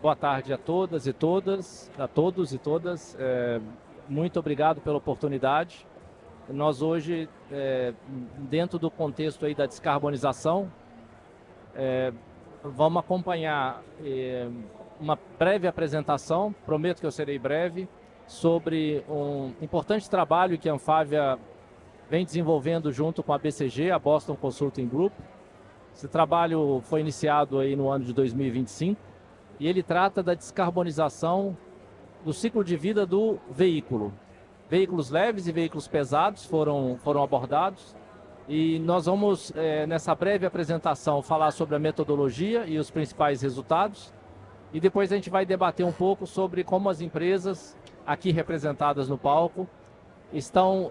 Boa tarde a todas e todas, a todos e todas. Muito obrigado pela oportunidade. Nós hoje, dentro do contexto aí da descarbonização, vamos acompanhar uma breve apresentação, prometo que eu serei breve, sobre um importante trabalho que a Anfávia vem desenvolvendo junto com a BCG, a Boston Consulting Group. Esse trabalho foi iniciado aí no ano de 2025 e ele trata da descarbonização do ciclo de vida do veículo. Veículos leves e veículos pesados foram abordados e nós vamos, nessa breve apresentação, falar sobre a metodologia e os principais resultados e depois a gente vai debater um pouco sobre como as empresas aqui representadas no palco estão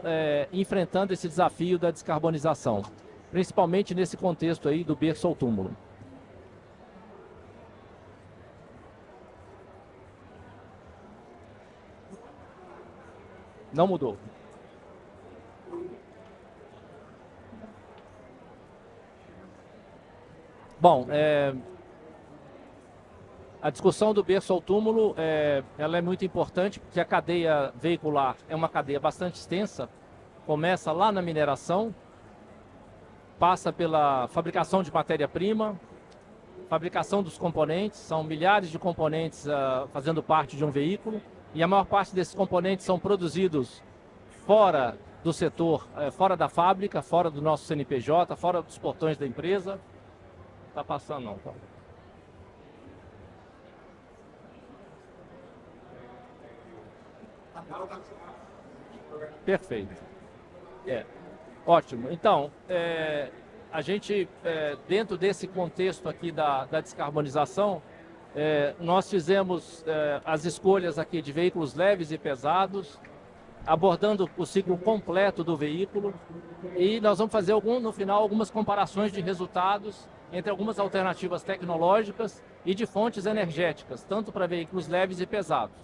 enfrentando esse desafio da descarbonização, principalmente nesse contexto aí do berço ao túmulo. Não mudou. Bom, a discussão do berço ao túmulo ela é muito importante porque a cadeia veicular é uma cadeia bastante extensa, começa lá na mineração, passa pela fabricação de matéria-prima, fabricação dos componentes, são milhares de componentes fazendo parte de um veículo, e a maior parte desses componentes são produzidos fora do setor, fora da fábrica, fora do nosso CNPJ, fora dos portões da empresa. Está passando não, tá? Perfeito. Ótimo. Então, a gente, dentro desse contexto aqui da descarbonização, nós fizemos as escolhas aqui de veículos leves e pesados, abordando o ciclo completo do veículo, e nós vamos fazer no final algumas comparações de resultados entre algumas alternativas tecnológicas e de fontes energéticas, tanto para veículos leves e pesados.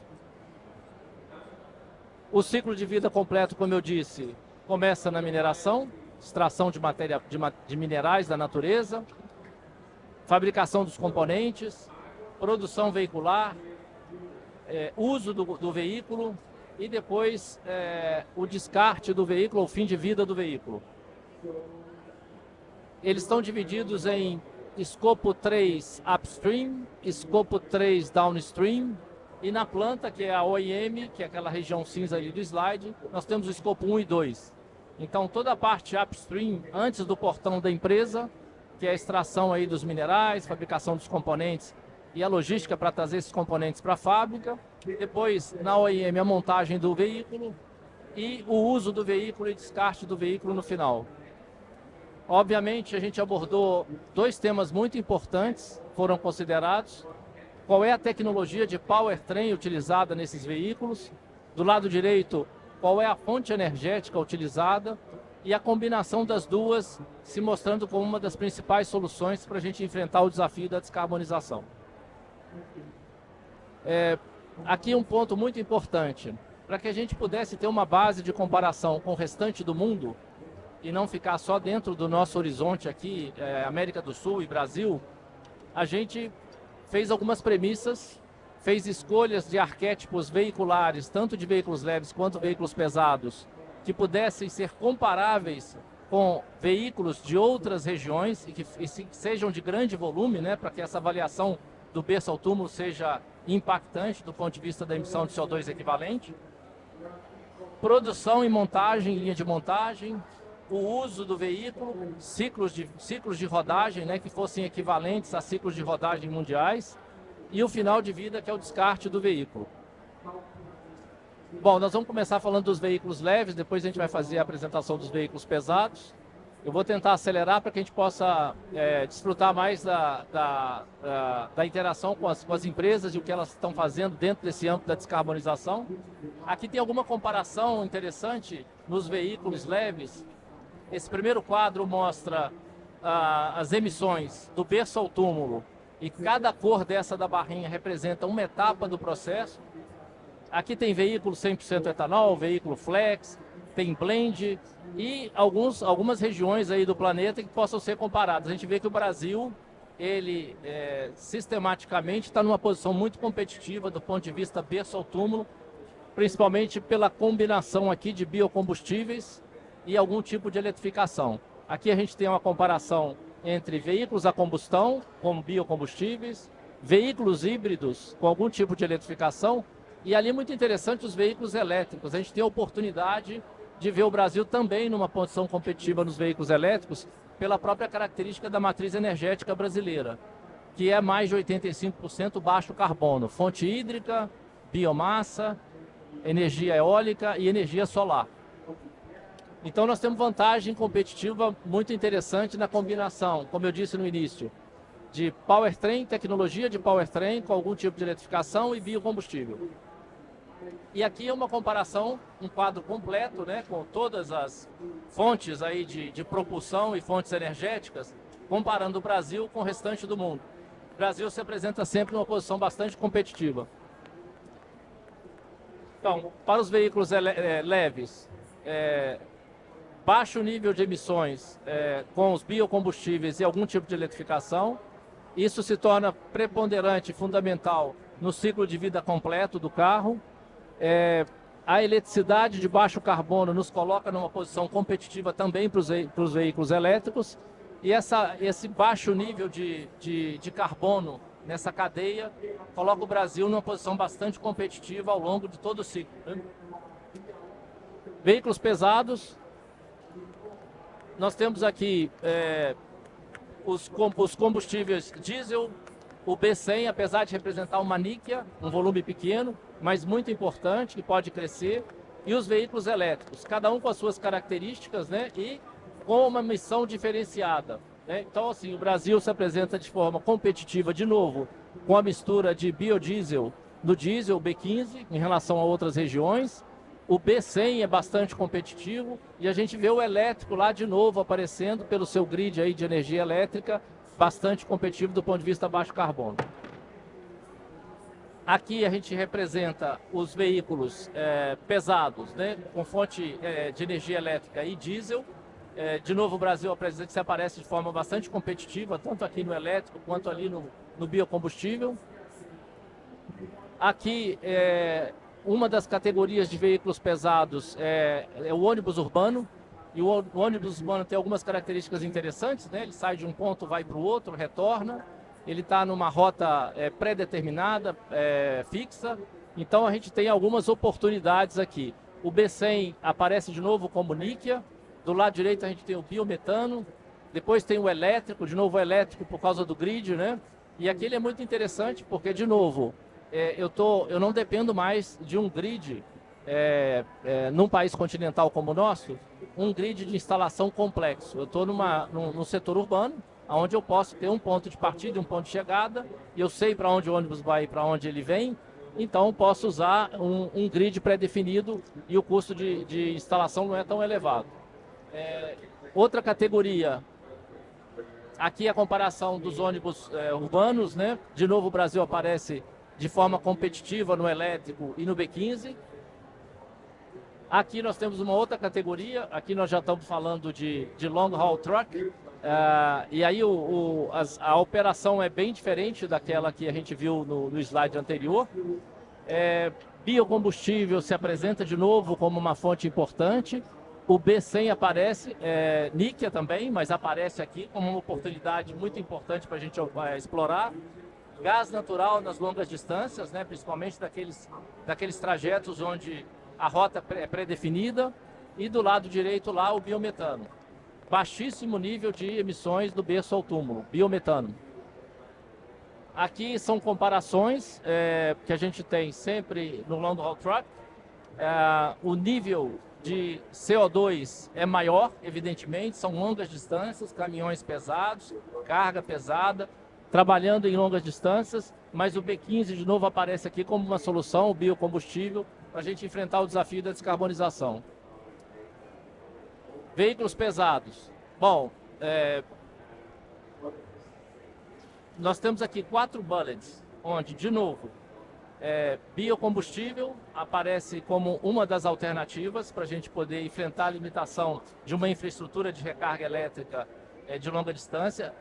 O ciclo de vida completo, como eu disse, começa na mineração, extração de minerais da natureza, fabricação dos componentes, produção veicular, uso do veículo e depois o descarte do veículo, o fim de vida do veículo. Eles estão divididos em escopo 3 upstream, escopo 3 downstream, e na planta, que é a OEM, que é aquela região cinza ali do slide, nós temos o escopo 1 e 2. Então toda a parte upstream, antes do portão da empresa, que é a extração aí dos minerais, fabricação dos componentes e a logística para trazer esses componentes para a fábrica. Depois, na OEM, a montagem do veículo e o uso do veículo e descarte do veículo no final. Obviamente, a gente abordou dois temas muito importantes, foram considerados. Qual é a tecnologia de powertrain utilizada nesses veículos? Do lado direito, qual é a fonte energética utilizada? E a combinação das duas se mostrando como uma das principais soluções para a gente enfrentar o desafio da descarbonização. Aqui um ponto muito importante, para que a gente pudesse ter uma base de comparação com o restante do mundo e não ficar só dentro do nosso horizonte aqui, América do Sul e Brasil, a gente fez algumas premissas, fez escolhas de arquétipos veiculares, tanto de veículos leves quanto veículos pesados, que pudessem ser comparáveis com veículos de outras regiões e que sejam de grande volume, né, para que essa avaliação do berço ao túmulo seja impactante do ponto de vista da emissão de CO2 equivalente. Produção e montagem, linha de montagem, o uso do veículo, ciclos de rodagem, né, que fossem equivalentes a ciclos de rodagem mundiais, e o final de vida, que é o descarte do veículo. Bom, nós vamos começar falando dos veículos leves, depois a gente vai fazer a apresentação dos veículos pesados. Eu vou tentar acelerar para que a gente possa desfrutar mais da interação com as empresas e o que elas estão fazendo dentro desse âmbito da descarbonização. Aqui tem alguma comparação interessante nos veículos leves. Esse primeiro quadro mostra as emissões do berço ao túmulo e cada cor dessa da barrinha representa uma etapa do processo. Aqui tem veículo 100% etanol, veículo flex, tem blend e algumas regiões aí do planeta que possam ser comparadas. A gente vê que o Brasil ele sistematicamente está numa posição muito competitiva do ponto de vista berço ao túmulo, principalmente pela combinação aqui de biocombustíveis e algum tipo de eletrificação. Aqui a gente tem uma comparação entre veículos a combustão, com biocombustíveis, veículos híbridos com algum tipo de eletrificação, e ali muito interessante os veículos elétricos. A gente tem a oportunidade de ver o Brasil também numa posição competitiva nos veículos elétricos, pela própria característica da matriz energética brasileira, que é mais de 85% baixo carbono, fonte hídrica, biomassa, energia eólica e energia solar. Então nós temos vantagem competitiva muito interessante na combinação, como eu disse no início, de powertrain, tecnologia de powertrain com algum tipo de eletrificação e biocombustível. E aqui é uma comparação, um quadro completo, né, com todas as fontes aí de propulsão e fontes energéticas, comparando o Brasil com o restante do mundo. O Brasil se apresenta sempre numa posição bastante competitiva. Então, para os veículos leves, baixo nível de emissões com os biocombustíveis e algum tipo de eletrificação, isso se torna preponderante e fundamental no ciclo de vida completo do carro. A eletricidade de baixo carbono nos coloca numa posição competitiva também para os veículos elétricos, e esse baixo nível de carbono nessa cadeia coloca o Brasil numa posição bastante competitiva ao longo de todo o ciclo, né? Veículos pesados, nós temos aqui os combustíveis diesel, o B100, apesar de representar uma níquea, um volume pequeno, mas muito importante, que pode crescer, e os veículos elétricos, cada um com as suas características, né, e com uma missão diferenciada, né? Então, assim, o Brasil se apresenta de forma competitiva, de novo, com a mistura de biodiesel no diesel B15, em relação a outras regiões. O B100 é bastante competitivo, e a gente vê o elétrico lá de novo aparecendo pelo seu grid aí de energia elétrica, bastante competitivo do ponto de vista baixo carbono. Aqui a gente representa os veículos pesados, né, com fonte de energia elétrica e diesel. De novo, o Brasil se aparece de forma bastante competitiva, tanto aqui no elétrico quanto ali no biocombustível. Aqui, uma das categorias de veículos pesados é o ônibus urbano. E o ônibus urbano tem algumas características interessantes, né? Ele sai de um ponto, vai para o outro, retorna. Ele está numa rota pré-determinada, fixa. Então a gente tem algumas oportunidades aqui. O B100 aparece de novo como níquea. Do lado direito a gente tem o biometano. Depois tem o elétrico, de novo o elétrico por causa do grid, né? E aqui ele é muito interessante porque, de novo, eu não dependo mais de um grid num país continental como o nosso, um grid de instalação complexo. Eu estou num setor urbano, onde eu posso ter um ponto de partida e um ponto de chegada, e eu sei para onde o ônibus vai e para onde ele vem, então eu posso usar um grid pré-definido e o custo de instalação não é tão elevado. Outra categoria, aqui a comparação dos ônibus urbanos, né? De novo o Brasil aparece de forma competitiva no elétrico e no B15. Aqui nós temos uma outra categoria, aqui nós já estamos falando de long haul truck, e aí a operação é bem diferente daquela que a gente viu no slide anterior. Biocombustível se apresenta de novo como uma fonte importante. O B100 aparece, níquea também, mas aparece aqui como uma oportunidade muito importante para a gente explorar. Gás natural nas longas distâncias, né, principalmente daqueles trajetos onde a rota é pré-definida, e do lado direito lá o biometano. Baixíssimo nível de emissões do berço ao túmulo, biometano. Aqui são comparações que a gente tem sempre no long haul truck. O nível de CO2 é maior, evidentemente, são longas distâncias, caminhões pesados, carga pesada, trabalhando em longas distâncias, mas o B15 de novo aparece aqui como uma solução, o biocombustível, para a gente enfrentar o desafio da descarbonização. Veículos pesados. Bom, nós temos aqui 4 bullets, onde, de novo, biocombustível aparece como uma das alternativas para a gente poder enfrentar a limitação de uma infraestrutura de recarga elétrica de longa distância.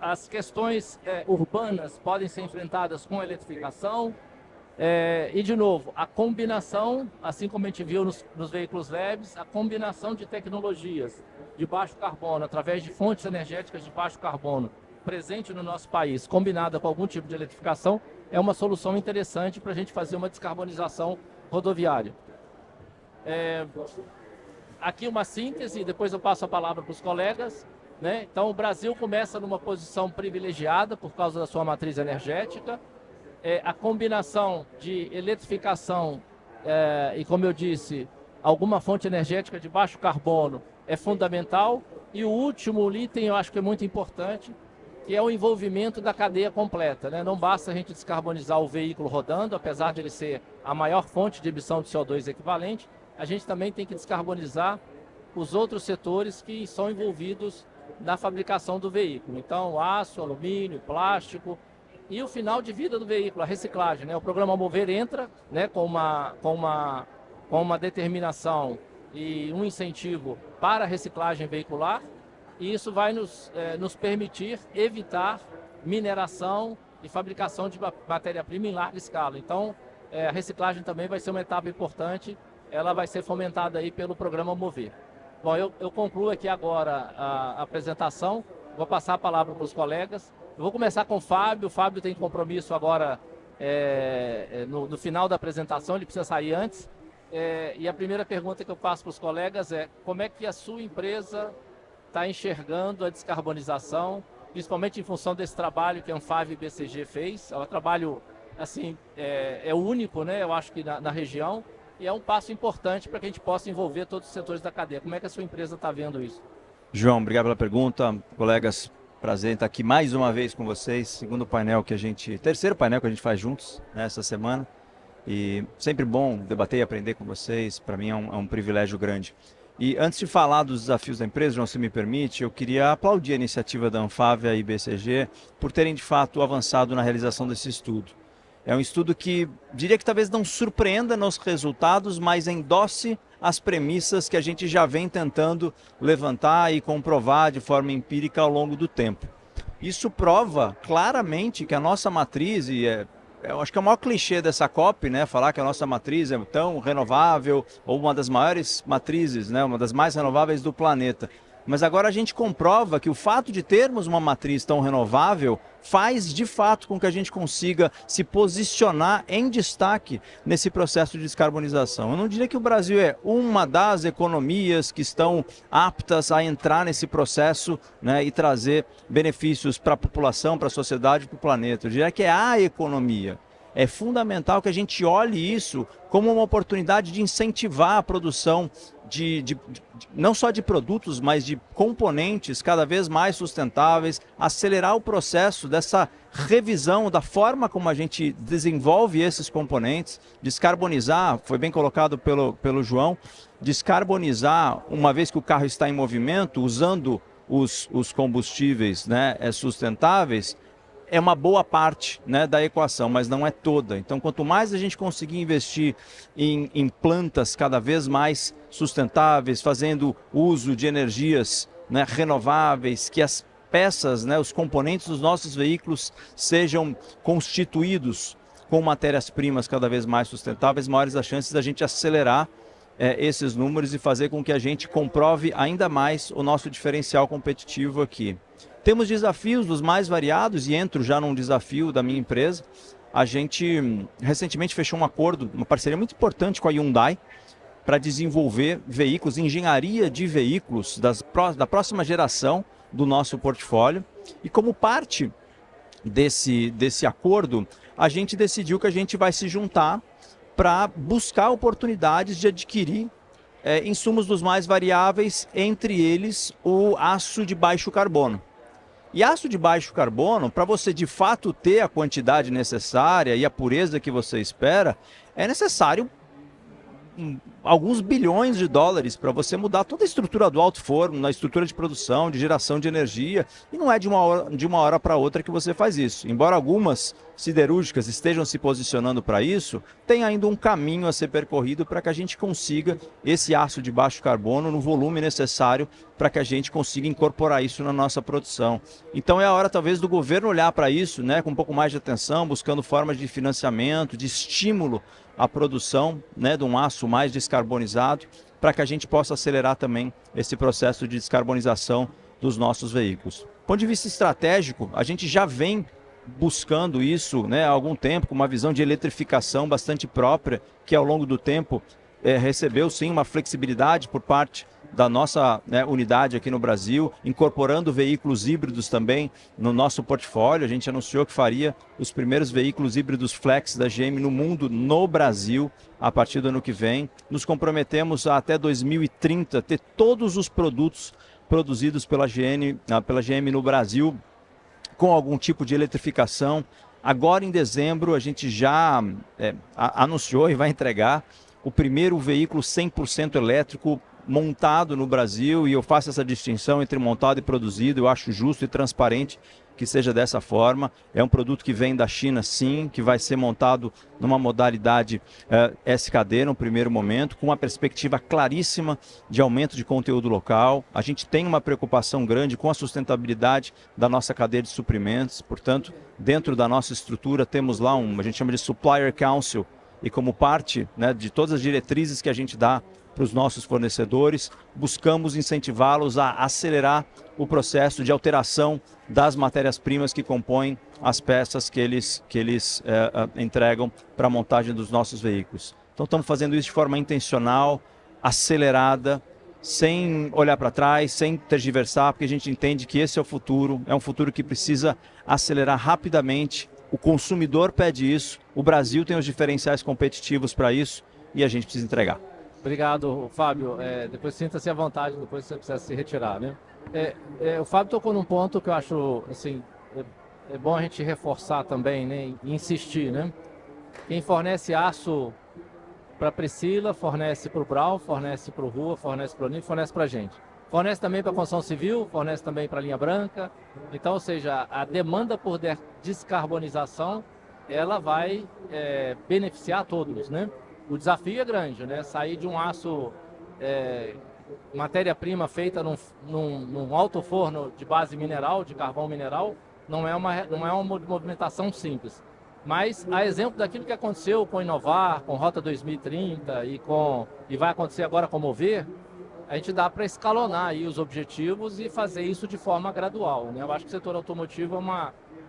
as questões urbanas podem ser enfrentadas com a eletrificação. E, de novo, a combinação, assim como a gente viu nos veículos leves, a combinação de tecnologias de baixo carbono, através de fontes energéticas de baixo carbono, presente no nosso país, combinada com algum tipo de eletrificação, é uma solução interessante para a gente fazer uma descarbonização rodoviária. Aqui uma síntese, depois eu passo a palavra para os colegas. Né? Então, o Brasil começa numa posição privilegiada por causa da sua matriz energética. A combinação de eletrificação e, como eu disse, alguma fonte energética de baixo carbono é fundamental. E o último item, eu acho que é muito importante, que é o envolvimento da cadeia completa. Né? Não basta a gente descarbonizar o veículo rodando, apesar de ele ser a maior fonte de emissão de CO2 equivalente, a gente também tem que descarbonizar os outros setores que são envolvidos na fabricação do veículo. Então, aço, alumínio, plástico e o final de vida do veículo, a reciclagem. Né? O programa Mover entra, né, com uma determinação e um incentivo para a reciclagem veicular, e isso vai nos permitir evitar mineração e fabricação de matéria-prima em larga escala. Então, a reciclagem também vai ser uma etapa importante, ela vai ser fomentada aí pelo programa Mover. Bom, eu concluo aqui agora a apresentação, vou passar a palavra para os colegas. Eu vou começar com o Fábio. O Fábio tem compromisso agora no final da apresentação, ele precisa sair antes. E a primeira pergunta que eu faço para os colegas é: como é que a sua empresa está enxergando a descarbonização, principalmente em função desse trabalho que a Anfavea e BCG fez? É um trabalho, assim, único, né? Eu acho que na região. E é um passo importante para que a gente possa envolver todos os setores da cadeia. Como é que a sua empresa está vendo isso? João, obrigado pela pergunta. Colegas, prazer em estar aqui mais uma vez com vocês. Terceiro painel que a gente faz juntos nessa semana. E sempre bom debater e aprender com vocês. Para mim é um privilégio grande. E antes de falar dos desafios da empresa, João, se me permite, eu queria aplaudir a iniciativa da Anfavea e BCG por terem de fato avançado na realização desse estudo. É um estudo que diria que talvez não surpreenda nos resultados, mas endosse as premissas que a gente já vem tentando levantar e comprovar de forma empírica ao longo do tempo. Isso prova claramente que a nossa matriz, eu acho que é o maior clichê dessa COP, né, falar que a nossa matriz é tão renovável, ou uma das maiores matrizes, né, uma das mais renováveis do planeta. Mas agora a gente comprova que o fato de termos uma matriz tão renovável faz de fato com que a gente consiga se posicionar em destaque nesse processo de descarbonização. Eu não diria que o Brasil é uma das economias que estão aptas a entrar nesse processo, né, e trazer benefícios para a população, para a sociedade, para o planeta. Eu diria que é a economia. É fundamental que a gente olhe isso como uma oportunidade de incentivar a produção não só de produtos, mas de componentes cada vez mais sustentáveis, acelerar o processo dessa revisão da forma como a gente desenvolve esses componentes, descarbonizar, foi bem colocado pelo João, descarbonizar uma vez que o carro está em movimento, usando os combustíveis, né, sustentáveis, é uma boa parte, né, da equação, mas não é toda. Então, quanto mais a gente conseguir investir em plantas cada vez mais sustentáveis, fazendo uso de energias, né, renováveis, que as peças, né, os componentes dos nossos veículos sejam constituídos com matérias-primas cada vez mais sustentáveis, maiores as chances da gente acelerar esses números e fazer com que a gente comprove ainda mais o nosso diferencial competitivo aqui. Temos desafios dos mais variados e entro já num desafio da minha empresa. A gente recentemente fechou um acordo, uma parceria muito importante com a Hyundai para desenvolver veículos, engenharia de veículos da próxima geração do nosso portfólio. E como parte desse acordo, a gente decidiu que a gente vai se juntar para buscar oportunidades de adquirir insumos dos mais variáveis, entre eles o aço de baixo carbono. E aço de baixo carbono, para você de fato ter a quantidade necessária e a pureza que você espera, é necessário alguns bilhões de dólares para você mudar toda a estrutura do alto forno, na estrutura de produção, de geração de energia, e não é de uma hora para outra que você faz isso. Embora algumas siderúrgicas estejam se posicionando para isso, tem ainda um caminho a ser percorrido para que a gente consiga esse aço de baixo carbono no volume necessário para que a gente consiga incorporar isso na nossa produção. Então é a hora talvez do governo olhar para isso, né, com um pouco mais de atenção, buscando formas de financiamento, de estímulo à produção, né, de um aço mais descarbonizado, para que a gente possa acelerar também esse processo de descarbonização dos nossos veículos. Do ponto de vista estratégico, a gente já vem buscando isso, né, há algum tempo, com uma visão de eletrificação bastante própria, que ao longo do tempo recebeu sim uma flexibilidade por parte da nossa, né, unidade aqui no Brasil, incorporando veículos híbridos também no nosso portfólio. A gente anunciou que faria os primeiros veículos híbridos flex da GM no mundo, no Brasil, a partir do ano que vem. Nos comprometemos a, até 2030, ter todos os produtos produzidos pela GM no Brasil com algum tipo de eletrificação. Agora em dezembro a gente já anunciou e vai entregar o primeiro veículo 100% elétrico montado no Brasil, e eu faço essa distinção entre montado e produzido. Eu acho justo e transparente que seja dessa forma. É um produto que vem da China, sim, que vai ser montado numa modalidade SKD no primeiro momento, com uma perspectiva claríssima de aumento de conteúdo local. A gente tem uma preocupação grande com a sustentabilidade da nossa cadeia de suprimentos, portanto, dentro da nossa estrutura temos lá a gente chama de Supplier Council, e como parte, né, de todas as diretrizes que a gente dá para os nossos fornecedores, buscamos incentivá-los a acelerar o processo de alteração das matérias-primas que compõem as peças que eles entregam para a montagem dos nossos veículos. Então estamos fazendo isso de forma intencional, acelerada, sem olhar para trás, sem tergiversar, porque a gente entende que esse é um futuro que precisa acelerar rapidamente. O consumidor pede isso, o Brasil tem os diferenciais competitivos para isso e a gente precisa entregar. Obrigado, Fábio. Depois sinta-se à vontade, depois você precisa se retirar, né? O Fábio tocou num ponto que eu acho, assim, é bom a gente reforçar também, né? E insistir, né? Quem fornece aço para a Priscila, fornece para o Brau, fornece para o Rua, fornece para o Nino, fornece para a gente. Fornece também para a construção civil, fornece também para a linha branca. Então, ou seja, a demanda por descarbonização, ela vai beneficiar todos, né? O desafio é grande, né? Sair de um aço, matéria-prima feita num alto forno de base mineral, de carvão mineral, não é uma movimentação simples. Mas, a exemplo daquilo que aconteceu com Inovar, com Rota 2030 e vai acontecer agora com Mover, a gente dá para escalonar aí os objetivos e fazer isso de forma gradual, né? Eu acho que o setor automotivo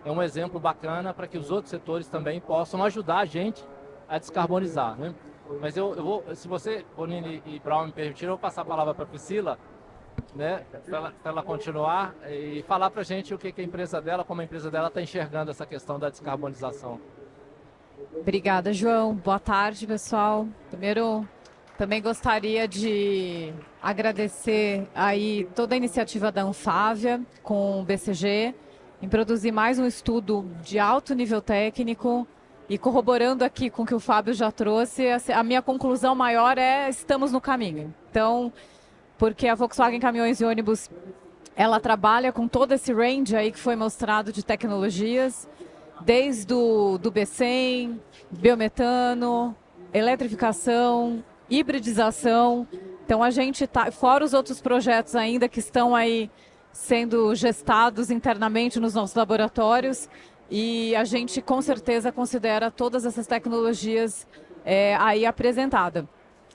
é um exemplo bacana para que os outros setores também possam ajudar a gente a descarbonizar, né? Mas eu vou, se você, Bonini e Brau, me permitirem, eu vou passar a palavra para a Priscila, né, para ela continuar e falar para a gente o que a empresa dela, como a empresa dela está enxergando essa questão da descarbonização. Obrigada, João. Boa tarde, pessoal. Primeiro, também gostaria de agradecer aí toda a iniciativa da Anfávia com o BCG em produzir mais um estudo de alto nível técnico. E corroborando aqui com o que o Fábio já trouxe, a minha conclusão maior é estamos no caminho. Então, porque a Volkswagen Caminhões e Ônibus, ela trabalha com todo esse range aí que foi mostrado de tecnologias, desde o do B100, biometano, eletrificação, hibridização. Então a gente está, fora os outros projetos ainda que estão aí sendo gestados internamente nos nossos laboratórios, e a gente com certeza considera todas essas tecnologias aí apresentadas.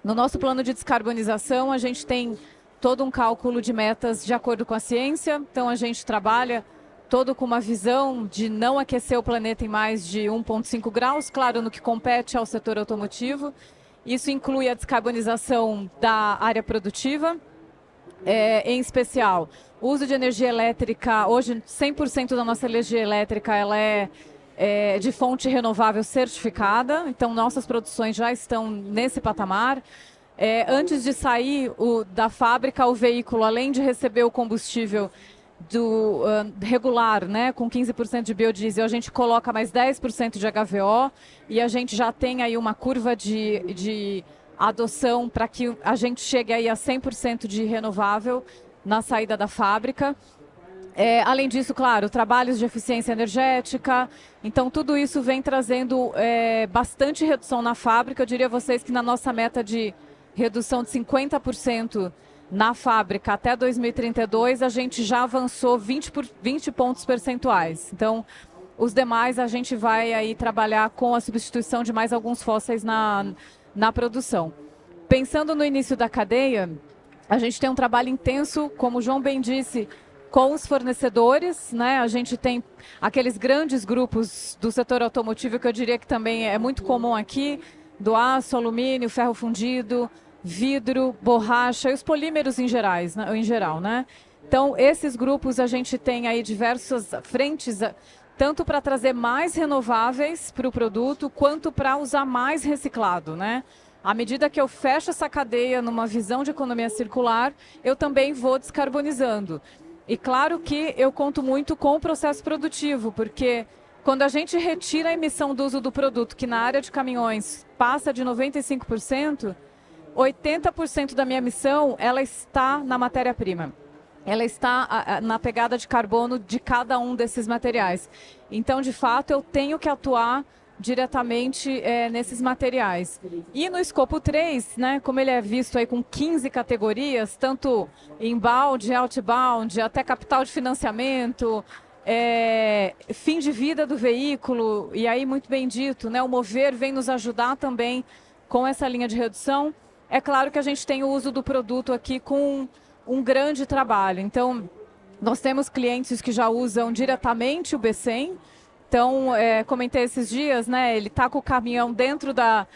No nosso plano de descarbonização, a gente tem todo um cálculo de metas de acordo com a ciência, então a gente trabalha todo com uma visão de não aquecer o planeta em mais de 1,5 graus, claro, no que compete ao setor automotivo. Isso inclui a descarbonização da área produtiva, em especial o uso de energia elétrica. Hoje 100% da nossa energia elétrica ela é de fonte renovável certificada, então nossas produções já estão nesse patamar. Antes de sair da fábrica, o veículo, além de receber o combustível regular, né, com 15% de biodiesel, a gente coloca mais 10% de HVO, e a gente já tem aí uma curva de adoção para que a gente chegue aí a 100% de renovável na saída da fábrica. Além disso, claro, trabalhos de eficiência energética, então tudo isso vem trazendo bastante redução na fábrica. Eu diria a vocês que na nossa meta de redução de 50% na fábrica até 2032, a gente já avançou 20 pontos percentuais. Então, os demais a gente vai aí trabalhar com a substituição de mais alguns fósseis na produção. Pensando no início da cadeia, a gente tem um trabalho intenso, como o João bem disse, com os fornecedores, né? A gente tem aqueles grandes grupos do setor automotivo que eu diria que também é muito comum aqui, do aço, alumínio, ferro fundido, vidro, borracha e os polímeros em geral, né? Então, esses grupos a gente tem aí diversas frentes, tanto para trazer mais renováveis para o produto, quanto para usar mais reciclado, né? À medida que eu fecho essa cadeia numa visão de economia circular, eu também vou descarbonizando. E claro que eu conto muito com o processo produtivo, porque quando a gente retira a emissão do uso do produto, que na área de caminhões passa de 95%, 80% da minha emissão ela está na matéria-prima. Ela está na pegada de carbono de cada um desses materiais. Então, de fato, eu tenho que atuar diretamente nesses materiais. E no escopo 3, né, como ele é visto aí com 15 categorias, tanto inbound, outbound, até capital de financiamento, fim de vida do veículo, e aí muito bem dito, né, o Mover vem nos ajudar também com essa linha de redução. É claro que a gente tem o uso do produto aqui com um grande trabalho. Então, nós temos clientes que já usam diretamente o B100. Então, comentei esses dias, né? Ele está com o caminhão dentro da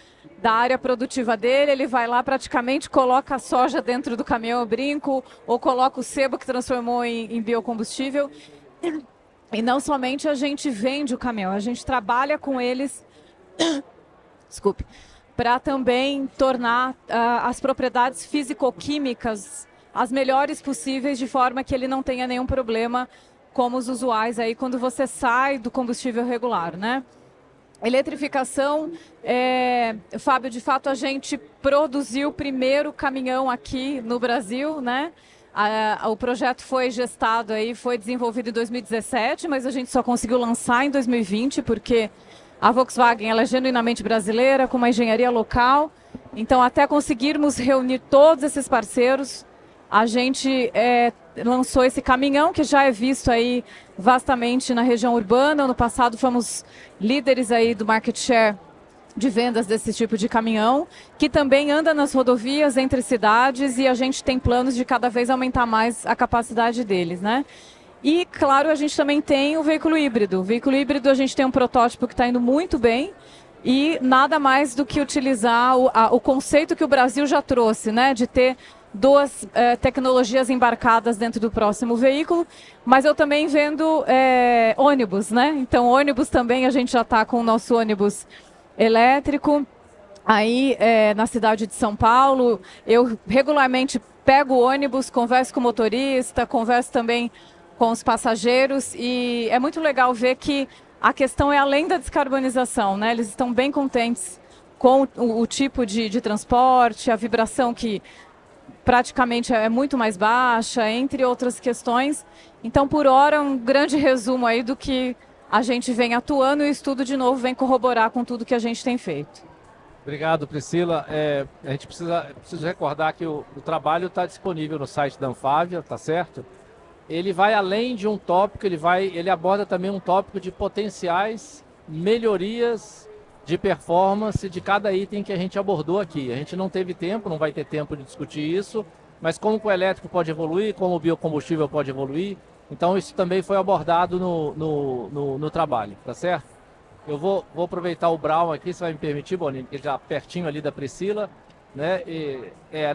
área produtiva dele, ele vai lá praticamente, coloca a soja dentro do caminhão, eu brinco, ou coloca o sebo que transformou em biocombustível. E não somente a gente vende o caminhão, a gente trabalha com eles, desculpe, para também tornar as propriedades físico-químicas as melhores possíveis, de forma que ele não tenha nenhum problema como os usuais aí quando você sai do combustível regular, né? Eletrificação, Fábio, de fato a gente produziu o primeiro caminhão aqui no Brasil, né? O projeto foi gestado aí, foi desenvolvido em 2017, mas a gente só conseguiu lançar em 2020 porque a Volkswagen ela é genuinamente brasileira, com uma engenharia local. Então, até conseguirmos reunir todos esses parceiros, a gente lançou esse caminhão, que já é visto aí vastamente na região urbana. No passado fomos líderes aí do market share de vendas desse tipo de caminhão, que também anda nas rodovias entre cidades, e a gente tem planos de cada vez aumentar mais a capacidade deles, né? E, claro, a gente também tem o veículo híbrido. O veículo híbrido a gente tem um protótipo que está indo muito bem, e nada mais do que utilizar o conceito que o Brasil já trouxe, né? De ter duas tecnologias embarcadas dentro do próximo veículo, mas eu também vendo ônibus, né? Então, ônibus também, a gente já está com o nosso ônibus elétrico. Aí, na cidade de São Paulo, eu regularmente pego o ônibus, converso com o motorista, converso também com os passageiros, e é muito legal ver que a questão é além da descarbonização, né? Eles estão bem contentes com o tipo de transporte, a vibração que praticamente é muito mais baixa, entre outras questões. Então, por hora, um grande resumo aí do que a gente vem atuando, e o estudo, de novo, vem corroborar com tudo que a gente tem feito. Obrigado, Priscila. A gente precisa recordar que o trabalho está disponível no site da Anfávia, tá certo? Ele vai além de um tópico, ele aborda também um tópico de potenciais melhorias de performance de cada item que a gente abordou aqui. A gente não teve tempo, não vai ter tempo de discutir isso, mas como o elétrico pode evoluir, como o biocombustível pode evoluir, então isso também foi abordado no trabalho, tá certo? Eu vou aproveitar o Brown aqui, você vai me permitir, Bonini, que já pertinho ali da Priscila, né?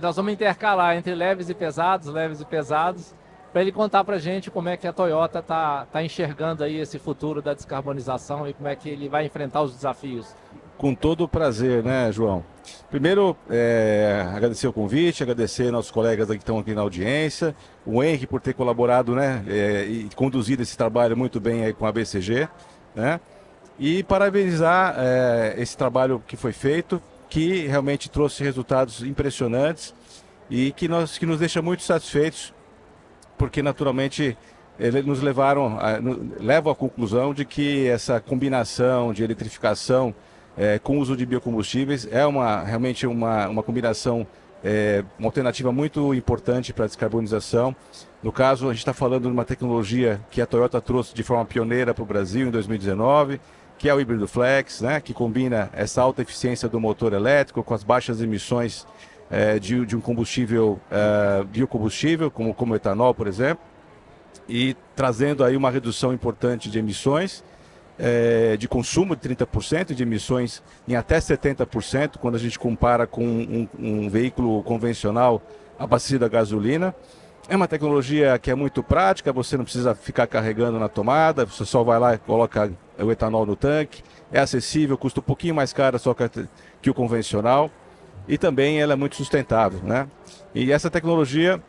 Nós vamos intercalar entre leves e pesados, para ele contar para a gente como é que a Toyota tá enxergando aí esse futuro da descarbonização e como é que ele vai enfrentar os desafios. Com todo o prazer, né, João? Primeiro, agradecer o convite, agradecer nossos colegas que estão aqui na audiência, o Henrique por ter colaborado, né, e conduzido esse trabalho muito bem aí com a BCG, né? E parabenizar esse trabalho que foi feito que realmente trouxe resultados impressionantes e que nos deixa muito satisfeitos, porque naturalmente eles nos levam à conclusão de que essa combinação de eletrificação com o uso de biocombustíveis é realmente uma combinação, uma alternativa muito importante para a descarbonização. No caso, a gente está falando de uma tecnologia que a Toyota trouxe de forma pioneira para o Brasil em 2019, que é o híbrido flex, né, que combina essa alta eficiência do motor elétrico com as baixas emissões de um combustível biocombustível, como o etanol, por exemplo, e trazendo aí uma redução importante de emissões, de consumo de 30%, de emissões em até 70%, quando a gente compara com um veículo convencional abastecido a gasolina. É uma tecnologia que é muito prática, você não precisa ficar carregando na tomada, você só vai lá e coloca o etanol no tanque, é acessível, custa um pouquinho mais caro só que o convencional, e também ela é muito sustentável, né? E essa tecnologia,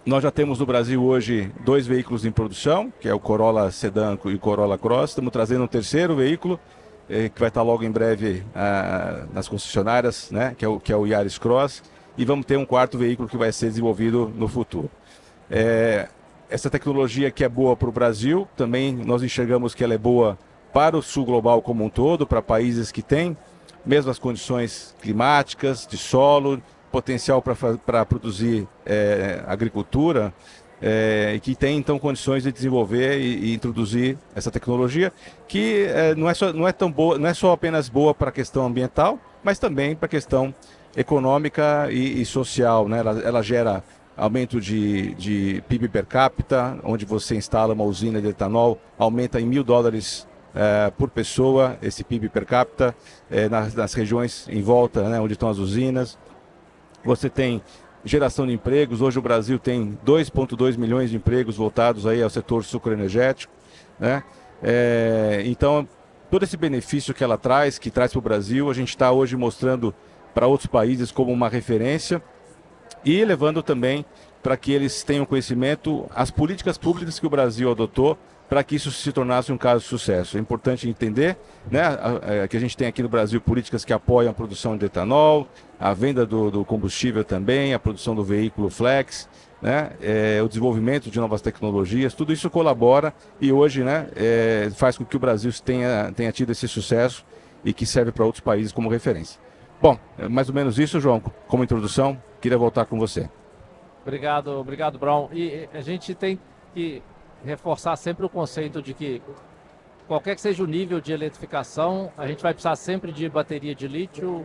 nós já temos no Brasil hoje 2 veículos em produção, que é o Corolla Sedan e o Corolla Cross. Estamos trazendo um terceiro veículo, que vai estar logo em breve nas concessionárias, né? que é o Yaris Cross. E vamos ter um 4º veículo que vai ser desenvolvido no futuro. Essa tecnologia que é boa para o Brasil, também nós enxergamos que ela é boa para o sul global como um todo, para países que têm mesmas condições climáticas, de solo, potencial para produzir agricultura, e que tem então condições de desenvolver e introduzir essa tecnologia, que não é só apenas boa para a questão ambiental, mas também para a questão econômica e social, né? Ela gera aumento de PIB per capita, onde você instala uma usina de etanol, aumenta em $1.000 por pessoa esse PIB per capita nas regiões em volta, né, onde estão as usinas. Você tem geração de empregos. Hoje o Brasil tem 2,2 milhões de empregos voltados aí ao setor sucroenergético, né? Então, todo esse benefício que ela traz, que traz para o Brasil, a gente está hoje mostrando para outros países como uma referência e levando também para que eles tenham conhecimento as políticas públicas que o Brasil adotou para que isso se tornasse um caso de sucesso. É importante entender, né, que a gente tem aqui no Brasil políticas que apoiam a produção de etanol, a venda do combustível também, a produção do veículo flex, né, o desenvolvimento de novas tecnologias, tudo isso colabora e hoje, né, faz com que o Brasil tenha tido esse sucesso e que serve para outros países como referência. Bom, mais ou menos isso, João, como introdução, queria voltar com você. Obrigado, Brown. E a gente tem que reforçar sempre o conceito de que qualquer que seja o nível de eletrificação, a gente vai precisar sempre de bateria de lítio,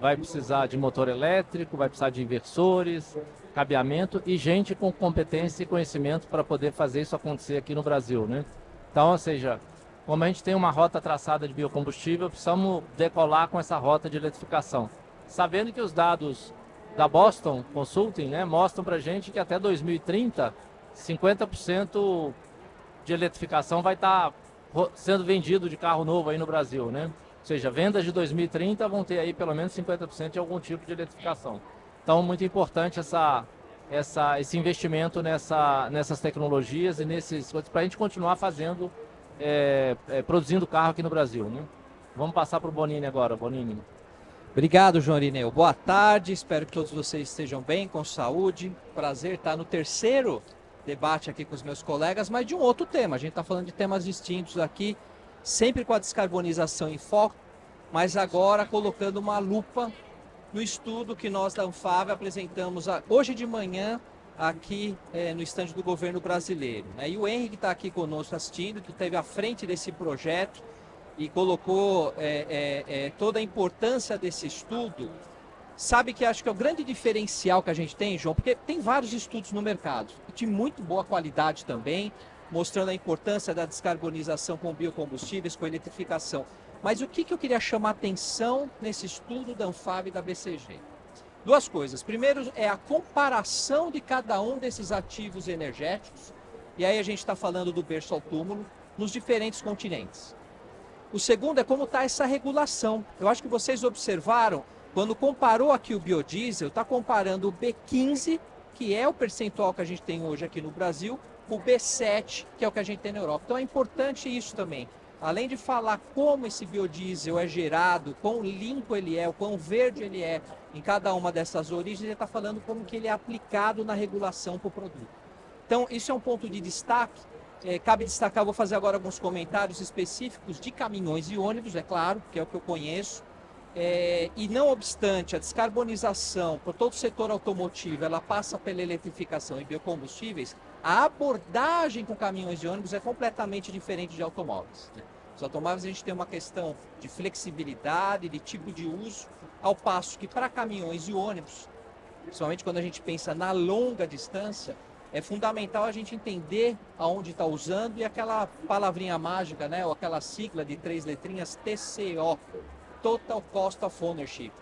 vai precisar de motor elétrico, vai precisar de inversores, cabeamento e gente com competência e conhecimento para poder fazer isso acontecer aqui no Brasil, né? Então, ou seja, como a gente tem uma rota traçada de biocombustível, precisamos decolar com essa rota de eletrificação. Sabendo que os dados da Boston Consulting, né, mostram para a gente que até 2030, 50% de eletrificação vai estar sendo vendido de carro novo aí no Brasil, né? Ou seja, vendas de 2030 vão ter aí pelo menos 50% de algum tipo de eletrificação. Então, muito importante esse investimento nessas tecnologias e para a gente continuar fazendo, produzindo carro aqui no Brasil, né? Vamos passar para o Bonini agora, Bonini. Obrigado, João Irineu. Boa tarde, espero que todos vocês estejam bem, com saúde. Prazer estar no terceiro debate aqui com os meus colegas, mas de um outro tema. A gente está falando de temas distintos aqui, sempre com a descarbonização em foco, mas agora colocando uma lupa no estudo que nós da Anfávia apresentamos hoje de manhã aqui no estande do governo brasileiro, né? E o Henrique está aqui conosco assistindo, que esteve à frente desse projeto e colocou toda a importância desse estudo. Sabe que acho que é o grande diferencial que a gente tem, João, porque tem vários estudos no mercado, de muito boa qualidade também, mostrando a importância da descarbonização com biocombustíveis, com eletrificação. Mas o que eu queria chamar a atenção nesse estudo da Anfávia e da BCG? Duas coisas. Primeiro é a comparação de cada um desses ativos energéticos, e aí a gente está falando do berço ao túmulo, nos diferentes continentes. O segundo é como está essa regulação. Eu acho que vocês observaram, quando comparou aqui o biodiesel, está comparando o B15, que é o percentual que a gente tem hoje aqui no Brasil, com o B7, que é o que a gente tem na Europa. Então é importante isso também. além de falar como esse biodiesel é gerado, quão limpo ele é, o quão verde ele é em cada uma dessas origens, ele está falando como que ele é aplicado na regulação para o produto. Então, isso é um ponto de destaque. Cabe destacar, vou fazer agora alguns comentários específicos de caminhões e ônibus, é claro, que é o que eu conheço. E não obstante, a descarbonização para todo o setor automotivo, ela passa pela eletrificação e biocombustíveis, a abordagem com caminhões e ônibus é completamente diferente de automóveis. Os automóveis a gente tem uma questão de flexibilidade, de tipo de uso, ao passo que para caminhões e ônibus, principalmente quando a gente pensa na longa distância, é fundamental a gente entender aonde está usando e aquela palavrinha mágica, né, ou aquela sigla de 3 letrinhas TCO, Total Cost of Ownership,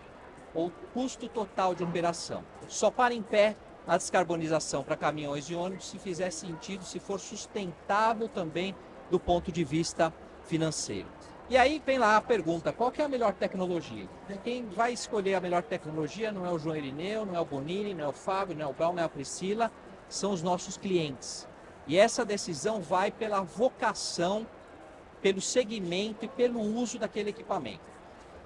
ou custo total de operação. Só para em pé a descarbonização para caminhões e ônibus se fizer sentido, se for sustentável também do ponto de vista financeiro. E aí vem lá a pergunta, qual que é a melhor tecnologia? Quem vai escolher a melhor tecnologia não é o João Irineu, não é o Bonini, não é o Fábio, não é o Bel, não é a Priscila, são os nossos clientes. E essa decisão vai pela vocação, pelo segmento e pelo uso daquele equipamento.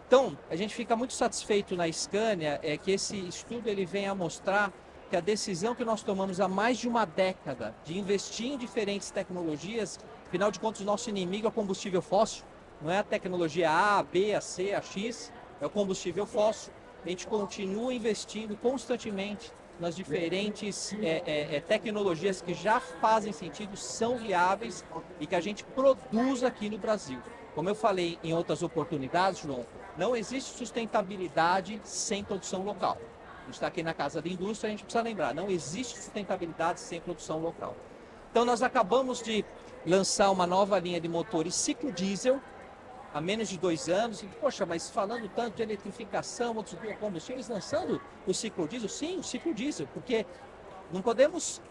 Então, a gente fica muito satisfeito na Scania que esse estudo ele vem a mostrar que a decisão que nós tomamos há mais de uma década de investir em diferentes tecnologias, afinal de contas o nosso inimigo é o combustível fóssil, não é a tecnologia A, a B, a C, a X, é o combustível fóssil. A gente continua investindo constantemente nas diferentes tecnologias que já fazem sentido, são viáveis e que a gente produz aqui no Brasil. Como eu falei em outras oportunidades, João, não existe sustentabilidade sem produção local. A gente está aqui na Casa da Indústria, a gente precisa lembrar, não existe sustentabilidade sem produção local. Então nós acabamos de lançar uma nova linha de motores ciclo diesel, há menos de 2 anos, e, poxa, mas falando tanto de eletrificação, outros biocombustíveis, lançando o ciclo diesel? Sim, o ciclo diesel, porque não podemos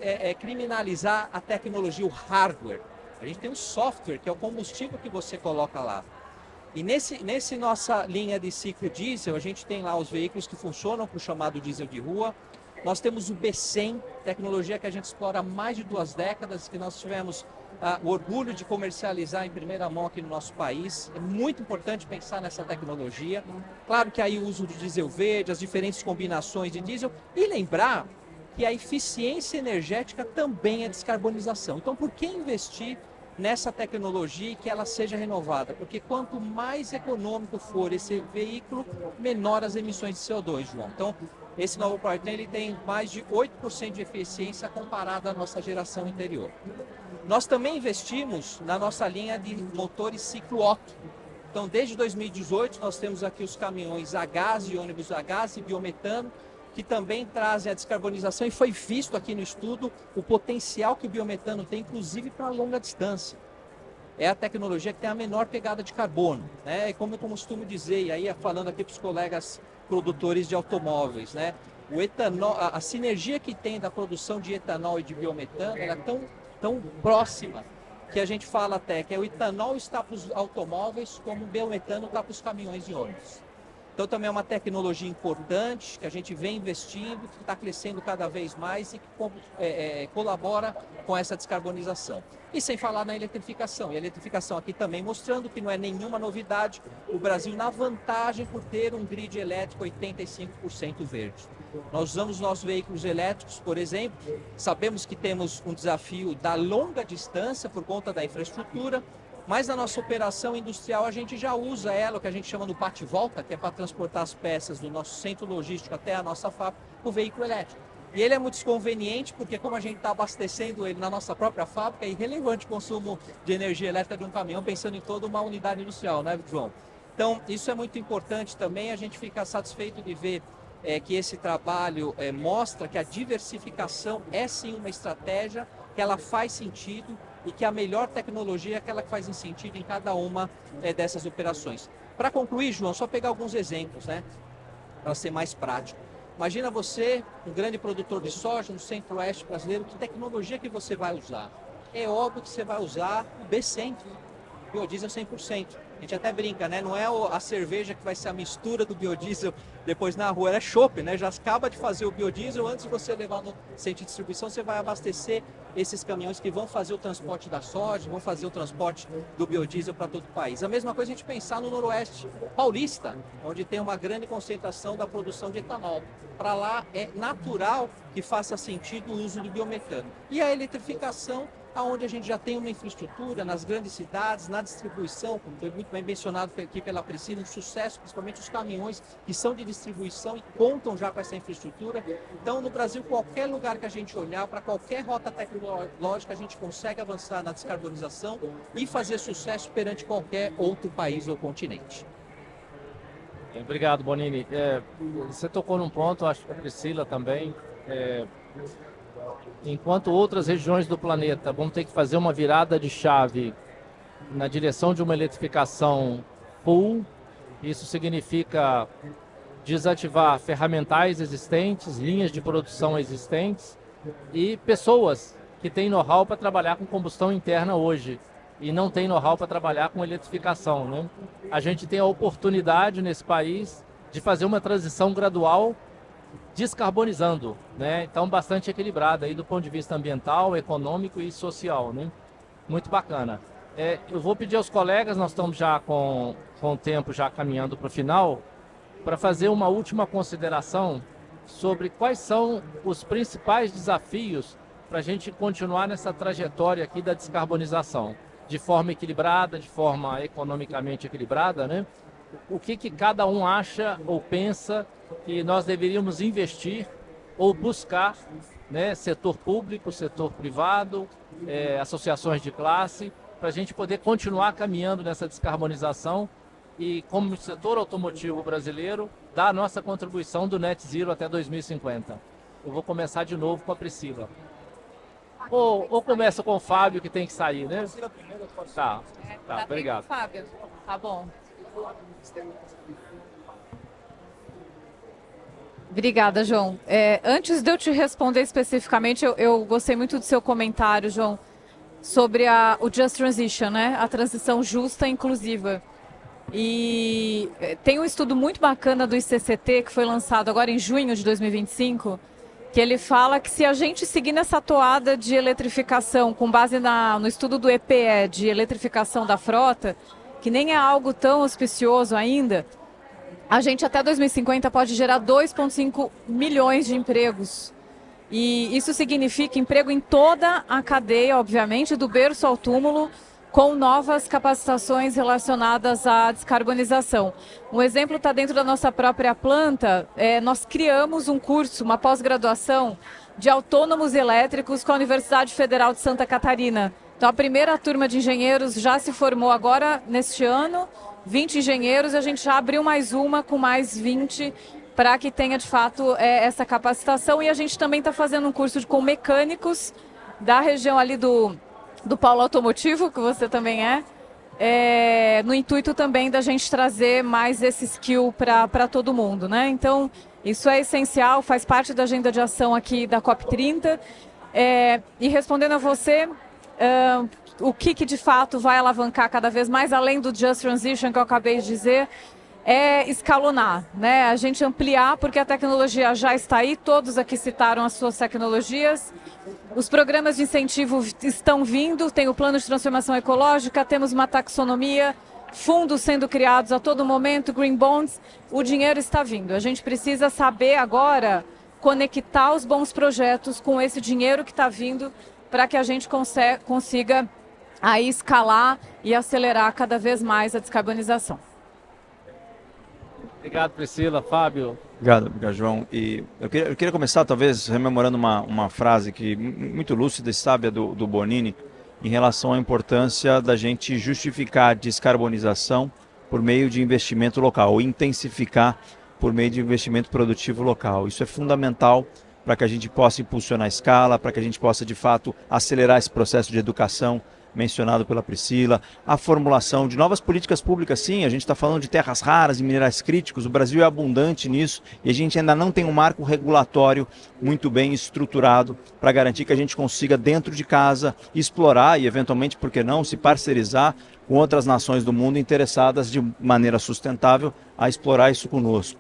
criminalizar a tecnologia, o hardware. A gente tem um software, que é o combustível que você coloca lá. E nesse nossa linha de ciclo diesel, a gente tem lá os veículos que funcionam com o chamado diesel de rua. Nós temos o B100, tecnologia que a gente explora há mais de 2 décadas, que nós tivemos o orgulho de comercializar em primeira mão aqui no nosso país. É muito importante pensar nessa tecnologia. Claro que aí o uso do diesel verde, as diferentes combinações de diesel, e lembrar que a eficiência energética também é descarbonização. Então, por que investir nessa tecnologia e que ela seja renovada? Porque quanto mais econômico for esse veículo, menor as emissões de CO2, João. Então, esse novo powertrain ele tem mais de 8% de eficiência comparado à nossa geração anterior. Nós também investimos na nossa linha de motores ciclo Otto. Então, desde 2018, nós temos aqui os caminhões a gás e ônibus a gás e biometano, que também trazem a descarbonização, e foi visto aqui no estudo o potencial que o biometano tem, inclusive para longa distância. É a tecnologia que tem a menor pegada de carbono, né? E como eu costumo dizer, e aí falando aqui para os colegas produtores de automóveis, né? O etanol, a sinergia que tem da produção de etanol e de biometano, ela é tão próxima que a gente fala até que o etanol está para os automóveis como o biometano está para os caminhões e ônibus. Então também é uma tecnologia importante que a gente vem investindo, que está crescendo cada vez mais e que colabora com essa descarbonização. E sem falar na eletrificação. E a eletrificação aqui também mostrando que não é nenhuma novidade, o Brasil na vantagem por ter um grid elétrico 85% verde. Nós usamos nossos veículos elétricos, por exemplo, sabemos que temos um desafio da longa distância por conta da infraestrutura, mas na nossa operação industrial a gente já usa ela, o que a gente chama do bate-volta, que é para transportar as peças do nosso centro logístico até a nossa fábrica, o veículo elétrico. E ele é muito desconveniente, porque como a gente está abastecendo ele na nossa própria fábrica, é irrelevante o consumo de energia elétrica de um caminhão, pensando em toda uma unidade industrial, né, João? Então, isso é muito importante também, a gente fica satisfeito de ver que esse trabalho mostra que a diversificação é sim uma estratégia, que ela faz sentido, e que a melhor tecnologia é aquela que faz sentido em cada uma dessas operações. Para concluir, João, só pegar alguns exemplos, né, para ser mais prático. Imagina você, um grande produtor de soja no centro-oeste brasileiro, que tecnologia que você vai usar? É óbvio que você vai usar o B100, biodiesel 100%. gente até brinca, né? Não é a cerveja que vai ser a mistura do biodiesel depois na rua, é chopp, né? Já acaba de fazer o biodiesel, antes de você levar no centro de distribuição, você vai abastecer esses caminhões que vão fazer o transporte da soja, vão fazer o transporte do biodiesel para todo o país. A mesma coisa a gente pensar no Noroeste Paulista, onde tem uma grande concentração da produção de etanol. Para lá é natural que faça sentido o uso do biometano. E a eletrificação, onde a gente já tem uma infraestrutura nas grandes cidades, na distribuição, como foi muito bem mencionado aqui pela Priscila, um sucesso, principalmente os caminhões que são de distribuição e contam já com essa infraestrutura. Então, no Brasil, qualquer lugar que a gente olhar, para qualquer rota tecnológica, a gente consegue avançar na descarbonização e fazer sucesso perante qualquer outro país ou continente. Obrigado, Bonini. Você tocou num ponto, acho que a Priscila também. Enquanto outras regiões do planeta vão ter que fazer uma virada de chave na direção de uma eletrificação full, isso significa desativar ferramentais existentes, linhas de produção existentes e pessoas que têm know-how para trabalhar com combustão interna hoje e não têm know-how para trabalhar com eletrificação, né? A gente tem a oportunidade nesse país de fazer uma transição gradual descarbonizando, né? Então bastante equilibrada aí do ponto de vista ambiental, econômico e social, né? Muito bacana. Eu vou pedir aos colegas, nós estamos já com o tempo já caminhando para o final, para fazer uma última consideração sobre quais são os principais desafios para a gente continuar nessa trajetória aqui da descarbonização, de forma equilibrada, de forma economicamente equilibrada, né? O que cada um acha ou pensa que nós deveríamos investir ou buscar, né, setor público, setor privado, associações de classe, para a gente poder continuar caminhando nessa descarbonização e, como setor automotivo brasileiro, dar a nossa contribuição do Net Zero até 2050. Eu vou começar de novo com a Priscila. Ou começa com o Fábio, que tem que sair, né? Tá, obrigado. Fábio, tá bom. Obrigada, João. Antes de eu te responder especificamente, eu gostei muito do seu comentário, João, sobre o Just Transition, né? A transição justa e inclusiva. E tem um estudo muito bacana do ICCT, que foi lançado agora em junho de 2025, que ele fala que se a gente seguir nessa toada de eletrificação, com base no estudo do EPE de eletrificação da frota, que nem é algo tão auspicioso ainda, a gente até 2050 pode gerar 2,5 milhões de empregos. E isso significa emprego em toda a cadeia, obviamente, do berço ao túmulo, com novas capacitações relacionadas à descarbonização. Um exemplo está dentro da nossa própria planta. Nós criamos um curso, uma pós-graduação de autônomos elétricos com a Universidade Federal de Santa Catarina. Então, a primeira turma de engenheiros já se formou agora, neste ano, 20 engenheiros, e a gente já abriu mais uma com mais 20 para que tenha, de fato, essa capacitação. E a gente também está fazendo um curso com mecânicos da região ali do polo automotivo, que você também no intuito também da gente trazer mais esse skill para todo mundo, né? Então, isso é essencial, faz parte da agenda de ação aqui da COP30. E respondendo a você, o que de fato vai alavancar cada vez mais, além do Just Transition que eu acabei de dizer, é escalonar, né? A gente ampliar, porque a tecnologia já está aí, todos aqui citaram as suas tecnologias. Os programas de incentivo estão vindo, tem o plano de transformação ecológica, temos uma taxonomia, fundos sendo criados a todo momento, green bonds, o dinheiro está vindo. A gente precisa saber agora conectar os bons projetos com esse dinheiro que está vindo para que a gente consiga aí escalar e acelerar cada vez mais a descarbonização. Obrigado, Priscila. Fábio. Obrigado, João. E eu queria começar, talvez, rememorando uma frase que muito lúcida e sábia do Bonini em relação à importância da gente justificar a descarbonização por meio de investimento local, ou intensificar por meio de investimento produtivo local. Isso é fundamental para que a gente possa impulsionar a escala, para que a gente possa, de fato, acelerar esse processo de educação mencionado pela Priscila, a formulação de novas políticas públicas, sim, a gente está falando de terras raras e minerais críticos, o Brasil é abundante nisso e a gente ainda não tem um marco regulatório muito bem estruturado para garantir que a gente consiga dentro de casa explorar e eventualmente, por que não, se parcerizar com outras nações do mundo interessadas de maneira sustentável a explorar isso conosco.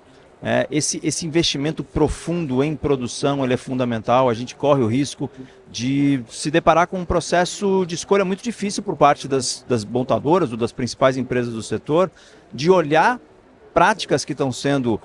Esse investimento profundo em produção ele é fundamental, a gente corre o risco de se deparar com um processo de escolha muito difícil por parte das montadoras ou das principais empresas do setor, de olhar práticas que estão sendo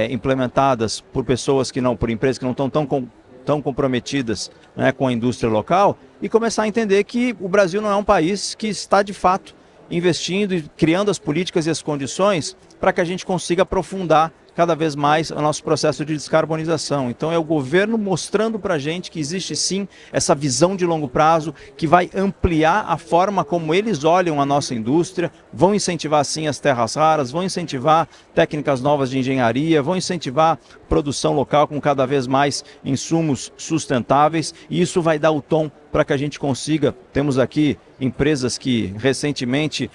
implementadas por pessoas por empresas que não estão tão comprometidas, né, com a indústria local e começar a entender que o Brasil não é um país que está de fato investindo e criando as políticas e as condições para que a gente consiga aprofundar cada vez mais o nosso processo de descarbonização. Então é o governo mostrando para a gente que existe sim essa visão de longo prazo que vai ampliar a forma como eles olham a nossa indústria, vão incentivar sim as terras raras, vão incentivar técnicas novas de engenharia, vão incentivar produção local com cada vez mais insumos sustentáveis e isso vai dar o tom para que a gente consiga. Temos aqui empresas que recentemente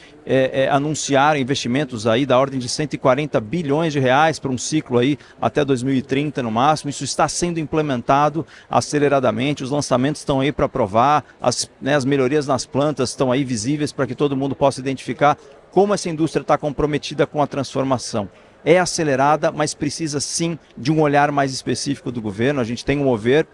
anunciaram investimentos aí da ordem de 140 bilhões de reais para um ciclo aí até 2030 no máximo. Isso está sendo implementado aceleradamente, os lançamentos estão aí para provar, as melhorias nas plantas estão aí visíveis para que todo mundo possa identificar como essa indústria está comprometida com a transformação. É acelerada, mas precisa sim de um olhar mais específico do governo. A gente tem o Mover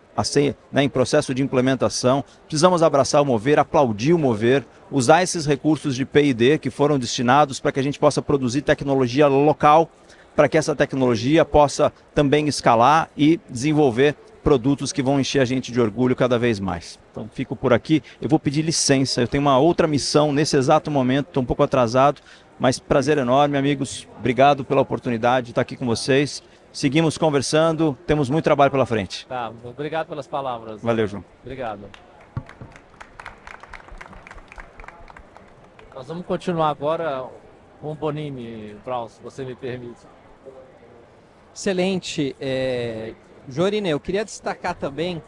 em processo de implementação. Precisamos abraçar o Mover, aplaudir o Mover, usar esses recursos de P&D que foram destinados para que a gente possa produzir tecnologia local, para que essa tecnologia possa também escalar e desenvolver produtos que vão encher a gente de orgulho cada vez mais. Então fico por aqui. Eu vou pedir licença, eu tenho uma outra missão nesse exato momento, estou um pouco atrasado. Mas prazer enorme, amigos. Obrigado pela oportunidade de estar aqui com vocês. Seguimos conversando, temos muito trabalho pela frente. Tá, obrigado pelas palavras. Valeu, João. Obrigado. Nós vamos continuar agora com o Bonini, Braun, se você me permite. Excelente. Jorine, eu queria destacar também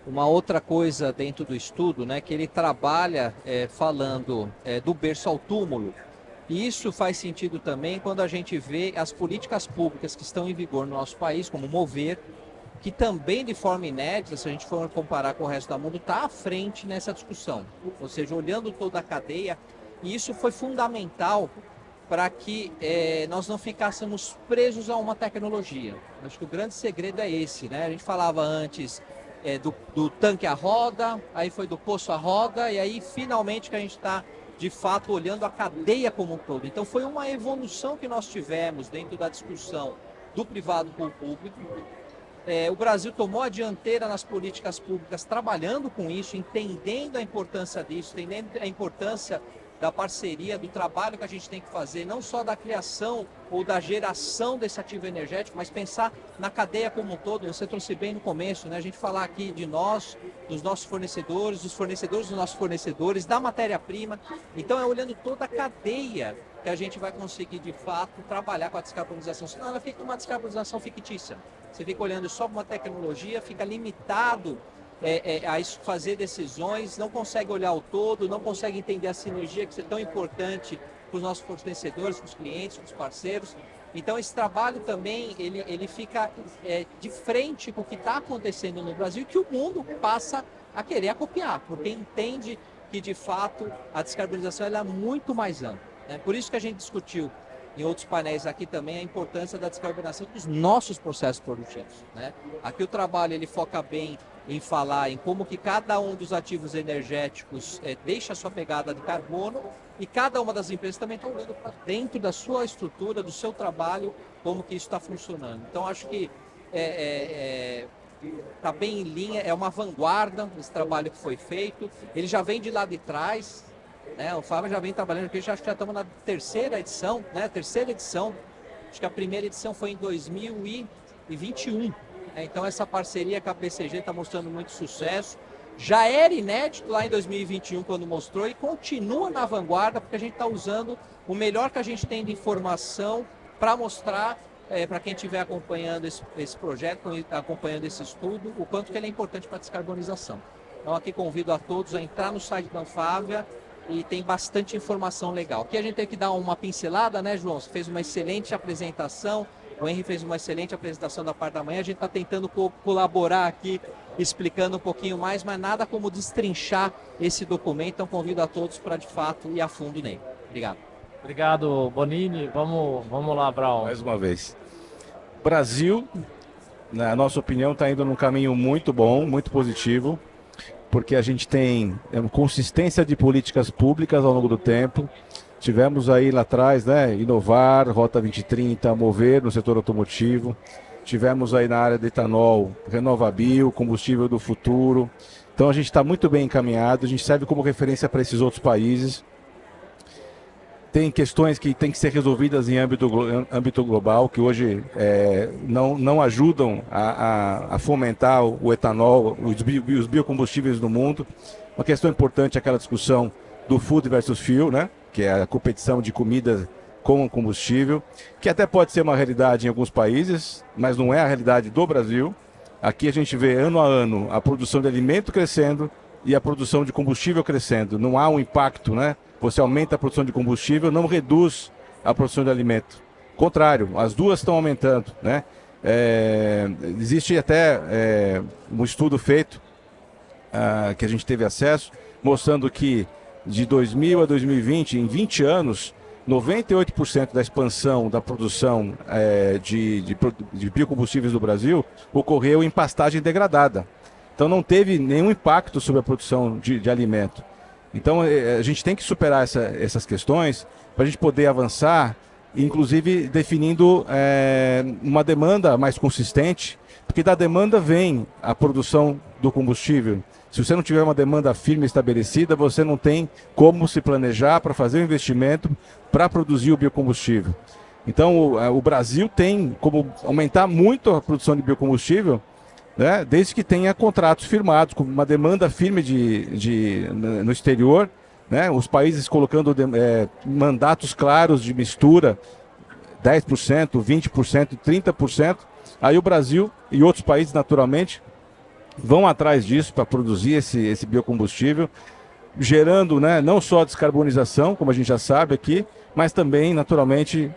uma outra coisa dentro do estudo, né, que ele trabalha falando do berço ao túmulo. E isso faz sentido também quando a gente vê as políticas públicas que estão em vigor no nosso país, como o Mover, que também de forma inédita, se a gente for comparar com o resto do mundo, está à frente nessa discussão. Ou seja, olhando toda a cadeia, e isso foi fundamental para que nós não ficássemos presos a uma tecnologia. Acho que o grande segredo é esse, né? A gente falava antes do tanque à roda, aí foi do poço à roda, e aí finalmente que a gente está de fato olhando a cadeia como um todo. Então foi uma evolução que nós tivemos dentro da discussão do privado com o público. O Brasil tomou a dianteira nas políticas públicas, trabalhando com isso, entendendo a importância disso, entendendo a importância da parceria, do trabalho que a gente tem que fazer, não só da criação ou da geração desse ativo energético, mas pensar na cadeia como um todo. Você trouxe bem no começo, né? A gente falar aqui de nós, dos nossos fornecedores, dos fornecedores dos nossos fornecedores, da matéria-prima. Então é olhando toda a cadeia que a gente vai conseguir, de fato, trabalhar com a descarbonização. Senão ela fica uma descarbonização fictícia. Você fica olhando só para uma tecnologia, fica limitado a fazer decisões, não consegue olhar o todo, não consegue entender a sinergia que é tão importante para os nossos fornecedores, para os clientes, para os parceiros. Então esse trabalho também, ele fica de frente com o que está acontecendo no Brasil, que o mundo passa a querer copiar, porque entende que de fato a descarbonização ela é muito mais ampla. Por isso que a gente discutiu em outros painéis aqui também a importância da descarbonização dos nossos processos produtivos, né? Aqui o trabalho ele foca bem em falar em como que cada um dos ativos energéticos deixa a sua pegada de carbono e cada uma das empresas também está olhando para dentro da sua estrutura, do seu trabalho, como que isso está funcionando. Então acho que está bem em linha, é uma vanguarda esse trabalho que foi feito, ele já vem de lá de trás. O Fábio já vem trabalhando aqui, já estamos na terceira edição, né? Acho que a primeira edição foi em 2021. Então essa parceria com a PCG está mostrando muito sucesso. Já era inédito lá em 2021 quando mostrou e continua na vanguarda porque a gente está usando o melhor que a gente tem de informação para mostrar para quem estiver acompanhando esse projeto, acompanhando esse estudo, o quanto que ele é importante para a descarbonização. Então aqui convido a todos a entrar no site da Anfávia e tem bastante informação legal. Aqui a gente tem que dar uma pincelada, né, João? Você fez uma excelente apresentação, o Henry fez uma excelente apresentação da parte da manhã, a gente está tentando colaborar aqui, explicando um pouquinho mais, mas nada como destrinchar esse documento, então convido a todos para, de fato, ir a fundo nele. Obrigado. Obrigado, Bonini. Vamos lá, Brown. Mais uma vez. Brasil, na nossa opinião, está indo num caminho muito bom, muito positivo, porque a gente tem uma consistência de políticas públicas ao longo do tempo. Tivemos aí lá atrás, né, Inovar, Rota 2030, Mover no setor automotivo. Tivemos aí na área de etanol, Renovabil, combustível do futuro. Então a gente está muito bem encaminhado, a gente serve como referência para esses outros países. Tem questões que têm que ser resolvidas em âmbito global, que hoje não ajudam a fomentar o etanol, os biocombustíveis no mundo. Uma questão importante é aquela discussão do food versus fuel, né? Que é a competição de comida com combustível, que até pode ser uma realidade em alguns países, mas não é a realidade do Brasil. Aqui a gente vê ano a ano a produção de alimento crescendo e a produção de combustível crescendo. Não há um impacto, né? Você aumenta a produção de combustível, não reduz a produção de alimento. Contrário, as duas estão aumentando, né? Existe até um estudo feito que a gente teve acesso, mostrando que de 2000 a 2020, em 20 anos, 98% da expansão da produção de biocombustíveis do Brasil ocorreu em pastagem degradada. Então não teve nenhum impacto sobre a produção de alimento. Então a gente tem que superar essas questões para a gente poder avançar, inclusive definindo uma demanda mais consistente, porque da demanda vem a produção do combustível. Se você não tiver uma demanda firme estabelecida, você não tem como se planejar para fazer o investimento para produzir o biocombustível. Então o Brasil tem como aumentar muito a produção de biocombustível, né, desde que tenha contratos firmados, com uma demanda firme no exterior, né, os países colocando mandatos claros de mistura, 10%, 20%, 30%, aí o Brasil e outros países, naturalmente, vão atrás disso para produzir esse biocombustível, gerando, né, não só a descarbonização, como a gente já sabe aqui, mas também, naturalmente,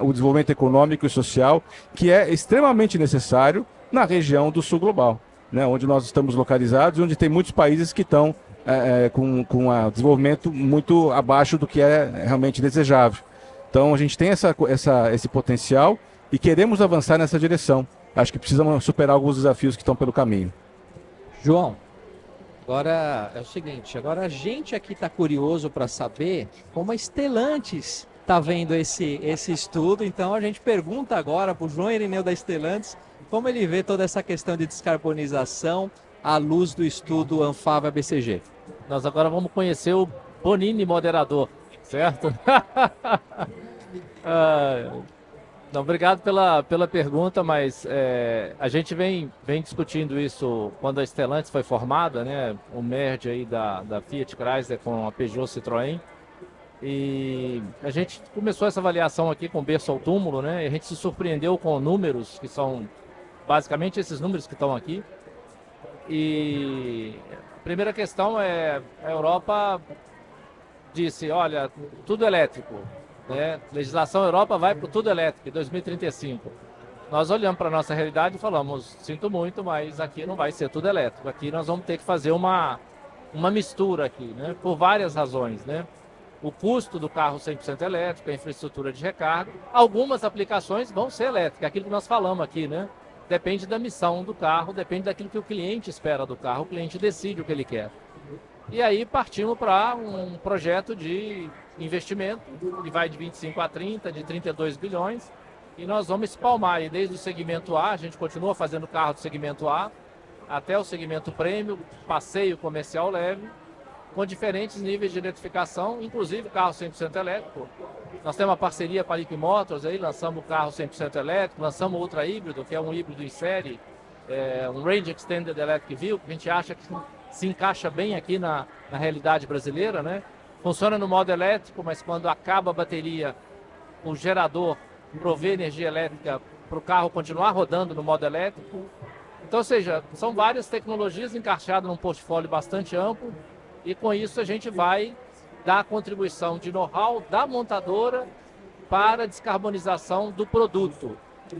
o desenvolvimento econômico e social, que é extremamente necessário na região do sul global, né, onde nós estamos localizados e onde tem muitos países que estão com um desenvolvimento muito abaixo do que é realmente desejável. Então a gente tem esse potencial e queremos avançar nessa direção. Acho que precisamos superar alguns desafios que estão pelo caminho. João, agora é o seguinte, agora a gente aqui está curioso para saber como a Stellantis está vendo esse estudo, então a gente pergunta agora para o João Irineu da Stellantis como ele vê toda essa questão de descarbonização à luz do estudo Anfávia BCG. Nós agora vamos conhecer o Bonini moderador, certo? Não, obrigado pela pergunta, mas a gente vem discutindo isso quando a Stellantis foi formada, né? O merge aí da Fiat Chrysler com a Peugeot Citroën. E a gente começou essa avaliação aqui com berço ao túmulo, né? E a gente se surpreendeu com números que são basicamente esses números que estão aqui. E a primeira questão é, a Europa disse, olha, tudo elétrico, né? Legislação Europa vai para tudo elétrico em 2035. Nós olhamos para a nossa realidade e falamos, sinto muito, mas aqui não vai ser tudo elétrico. Aqui nós vamos ter que fazer uma mistura aqui, né? Por várias razões, né? O custo do carro 100% elétrico, a infraestrutura de recarga. Algumas aplicações vão ser elétricas, aquilo que nós falamos aqui, né? Depende da missão do carro, depende daquilo que o cliente espera do carro, o cliente decide o que ele quer. E aí partimos para um projeto de investimento, que vai de 25 a 30, de 32 bilhões, e nós vamos espalmar aí desde o segmento A, a gente continua fazendo carro do segmento A, até o segmento prêmio, passeio comercial leve, com diferentes níveis de eletrificação, inclusive carro 100% elétrico. Nós temos uma parceria com a Leap Motors, aí, lançamos o carro 100% elétrico, lançamos Ultra Híbrido, que é um híbrido em série, um Range Extended Electric Vehicle, que a gente acha que se encaixa bem aqui na realidade brasileira, né? Funciona no modo elétrico, mas quando acaba a bateria, o gerador provê energia elétrica para o carro continuar rodando no modo elétrico. Então, ou seja, são várias tecnologias encaixadas num portfólio bastante amplo e com isso a gente vai dar a contribuição de know-how da montadora para a descarbonização do produto.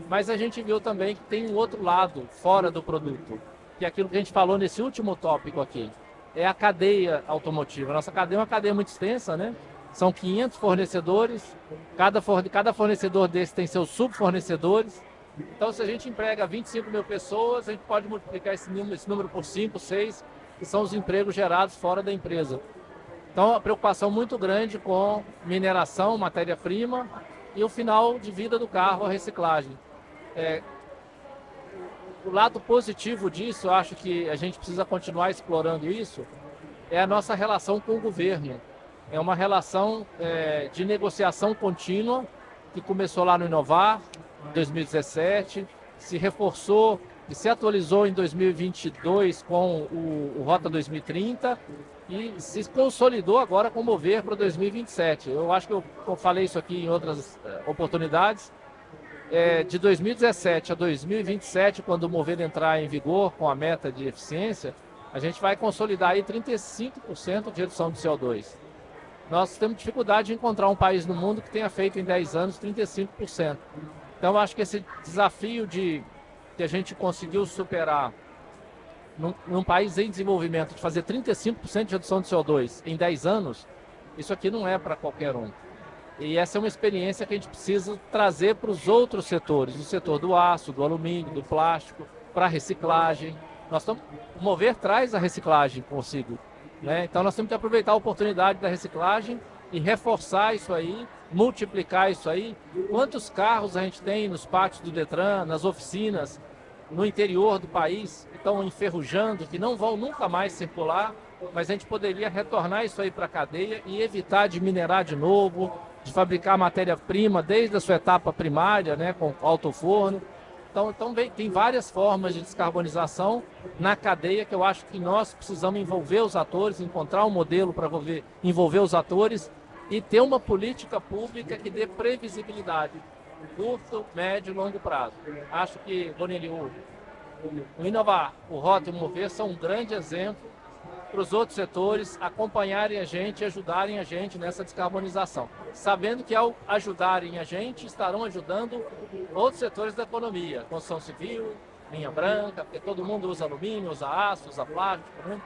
Mas a gente viu também que tem um outro lado fora do produto, que é aquilo que a gente falou nesse último tópico aqui, é a cadeia automotiva. Nossa cadeia é uma cadeia muito extensa, né? São 500 fornecedores, cada fornecedor desse tem seus subfornecedores. Então, se a gente emprega 25 mil pessoas, a gente pode multiplicar esse número por 5, 6, que são os empregos gerados fora da empresa. Então, a preocupação muito grande com mineração, matéria-prima e o final de vida do carro, a reciclagem. O lado positivo disso, eu acho que a gente precisa continuar explorando isso, é a nossa relação com o governo. É uma relação de negociação contínua que começou lá no Inovar, em 2017, se reforçou e se atualizou em 2022 com o Rota 2030 e se consolidou agora com o Mover para 2027. Eu acho que eu falei isso aqui em outras oportunidades. De 2017 a 2027, quando o Mover entrar em vigor com a meta de eficiência, a gente vai consolidar aí 35% de redução de CO2. Nós temos dificuldade de encontrar um país no mundo que tenha feito em 10 anos 35%. Então, eu acho que esse desafio que a gente conseguiu superar num país em desenvolvimento, de fazer 35% de redução de CO2 em 10 anos, isso aqui não é para qualquer um. E essa é uma experiência que a gente precisa trazer para os outros setores, o setor do aço, do alumínio, do plástico, para a reciclagem. O Mover traz a reciclagem consigo, né? Então nós temos que aproveitar a oportunidade da reciclagem e reforçar isso aí, multiplicar isso aí. Quantos carros a gente tem nos pátios do Detran, nas oficinas, no interior do país, que estão enferrujando, que não vão nunca mais circular, mas a gente poderia retornar isso aí para a cadeia e evitar de minerar de novo, de fabricar matéria-prima desde a sua etapa primária, né, com alto forno. Então tem várias formas de descarbonização na cadeia que eu acho que nós precisamos envolver os atores, encontrar um modelo para envolver os atores e ter uma política pública que dê previsibilidade, curto, médio e longo prazo. Acho que, Bonini, o Inovar, o Rota e o Mover são um grande exemplo para os outros setores acompanharem a gente e ajudarem a gente nessa descarbonização. Sabendo que ao ajudarem a gente, estarão ajudando outros setores da economia, construção civil, linha branca, porque todo mundo usa alumínio, usa aço, usa plástico, né?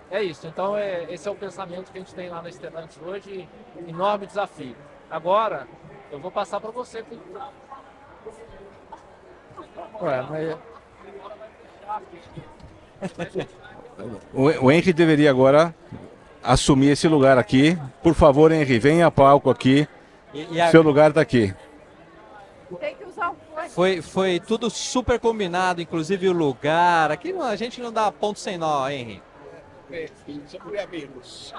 É isso. Então, esse é o pensamento que a gente tem lá na Stellantis hoje, enorme desafio. Agora, eu vou passar para você. O Henry deveria agora assumir esse lugar aqui. Por favor, Henry, venha a palco aqui. Seu lugar está aqui. Tem que usar o Foi tudo super combinado, inclusive o lugar. Aqui a gente não dá ponto sem nó, Henry. Somos amigos.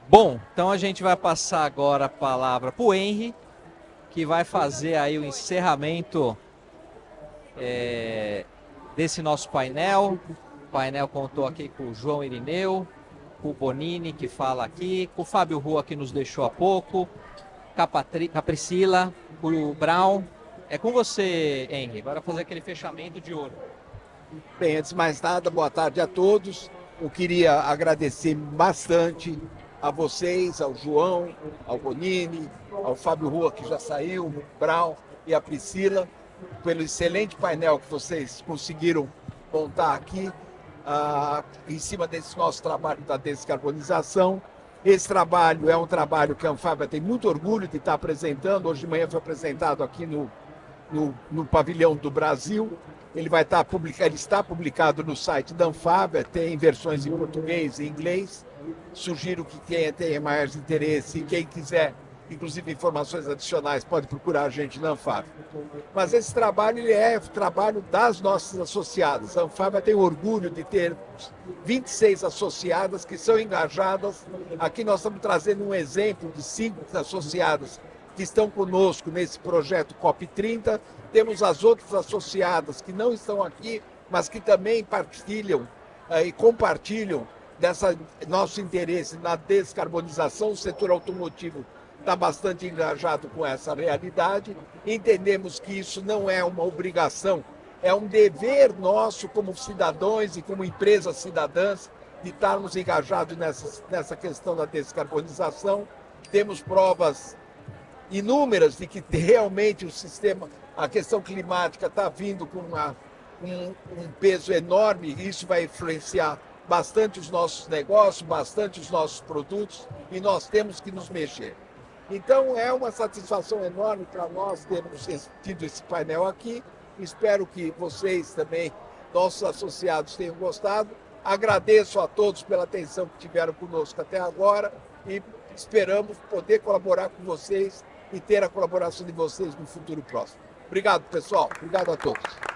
Bom, então a gente vai passar agora a palavra para o Henry, que vai fazer aí o encerramento desse nosso painel. O painel contou aqui com o João Irineu, com o Bonini, que fala aqui, com o Fábio Rua, que nos deixou há pouco, com a Priscila, com o Brown. É com você, Henry. Agora fazer aquele fechamento de ouro. Bem, antes de mais nada, boa tarde a todos. Eu queria agradecer bastante a vocês, ao João, ao Bonini, ao Fábio Rua, que já saiu, o Brown e a Priscila, pelo excelente painel que vocês conseguiram montar aqui, em cima desse nosso trabalho da descarbonização. Esse trabalho é um trabalho que a Anfávia tem muito orgulho de estar apresentando. Hoje de manhã foi apresentado aqui no Pavilhão do Brasil. Ele está publicado no site da Anfávia, tem versões em português e inglês. Sugiro que quem tenha mais interesse e quem quiser, inclusive informações adicionais, pode procurar a gente na Anfávia. Mas esse trabalho é o trabalho das nossas associadas. A Anfávia tem orgulho de ter 26 associadas que são engajadas. Aqui nós estamos trazendo um exemplo de 5 associadas que estão conosco nesse projeto COP30. Temos as outras associadas que não estão aqui, mas que também partilham e compartilham dessa nosso interesse na descarbonização. O setor automotivo está bastante engajado com essa realidade. Entendemos que isso não é uma obrigação, é um dever nosso como cidadãos e como empresas cidadãs de estarmos engajados nessa questão da descarbonização. Temos provas inúmeras de que realmente a questão climática está vindo com um peso enorme, e isso vai influenciar bastante os nossos negócios, bastante os nossos produtos, e nós temos que nos mexer. Então é uma satisfação enorme para nós termos tido esse painel aqui. Espero que vocês também, nossos associados, tenham gostado. Agradeço a todos pela atenção que tiveram conosco até agora e esperamos poder colaborar com vocês e ter a colaboração de vocês no futuro próximo. Obrigado, pessoal. Obrigado a todos.